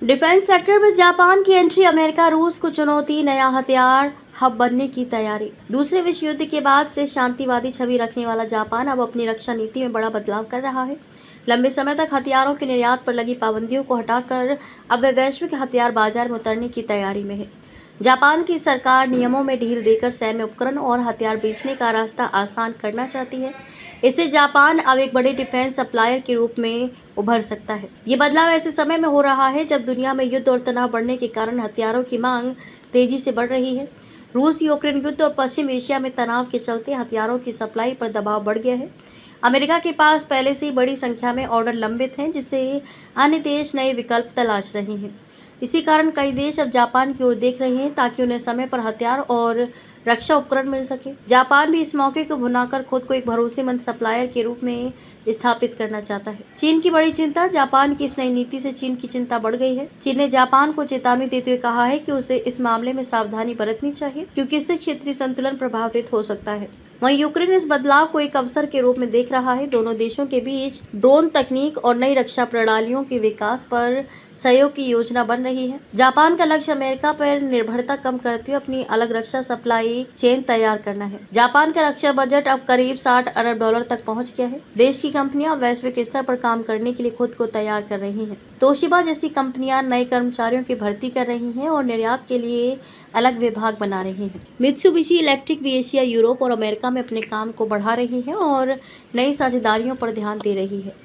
Defence sector में Japan की entry, America रूस को चुनौती, नया हथियार हब बनने की तैयारी। दूसरे विश्व युद्ध के बाद से शांतिवादी छवि रखने वाला जापान अब अपनी रक्षा नीति में बड़ा बदलाव कर रहा है। लंबे समय तक हथियारों के निर्यात पर लगी पाबंदियों को हटाकर अब वे वैश्विक हथियार बाजार में उतरने की तैयारी में है। जापान की सरकार नियमों में ढील देकर सैन्य उपकरण और हथियार बेचने का रास्ता आसान करना चाहती है। इससे जापान अब एक बड़े डिफेंस सप्लायर के रूप में उभर सकता है। ये बदलाव ऐसे समय में हो रहा है जब दुनिया में युद्ध और तनाव बढ़ने के कारण हथियारों की मांग तेजी से बढ़ रही है। रूस यूक्रेन युद्ध और पश्चिम एशिया में तनाव के चलते हथियारों की सप्लाई पर दबाव बढ़ गया है। अमेरिका के पास पहले से ही बड़ी संख्या में ऑर्डर लंबित हैं, जिससे अन्य देश नए विकल्प तलाश रहे हैं। इसी कारण कई देश अब जापान की ओर देख रहे हैं ताकि उन्हें समय पर हथियार और रक्षा उपकरण मिल सके। जापान भी इस मौके को भुनाकर खुद को एक भरोसेमंद सप्लायर के रूप में स्थापित करना चाहता है। चीन की बड़ी चिंता, जापान की इस नई नीति से चीन की चिंता बढ़ गई है। चीन ने जापान को चेतावनी देते हुए कहा है कि उसे इस मामले में सावधानी बरतनी चाहिए, क्योंकि इससे क्षेत्रीय संतुलन प्रभावित हो सकता है। वहीं यूक्रेन इस बदलाव को एक अवसर के रूप में देख रहा है। दोनों देशों के बीच ड्रोन तकनीक और नई रक्षा प्रणालियों के विकास पर सहयोग की योजना बन रही है। जापान का लक्ष्य अमेरिका पर निर्भरता कम करते हुए अपनी अलग रक्षा सप्लाई चेन तैयार करना है। जापान का रक्षा बजट अब करीब $60 अरब तक पहुंच गया है। देश की कंपनियां वैश्विक स्तर पर काम करने के लिए खुद को तैयार कर रही हैं। तोशिबा जैसी कंपनियां नए कर्मचारियों की भर्ती कर रही हैं और निर्यात के लिए अलग विभाग बना रही हैं। मित्सुबिशी इलेक्ट्रिक भी एशिया, यूरोप और अमेरिका में अपने काम को बढ़ा रही है और नई साझेदारियों पर ध्यान दे रही है।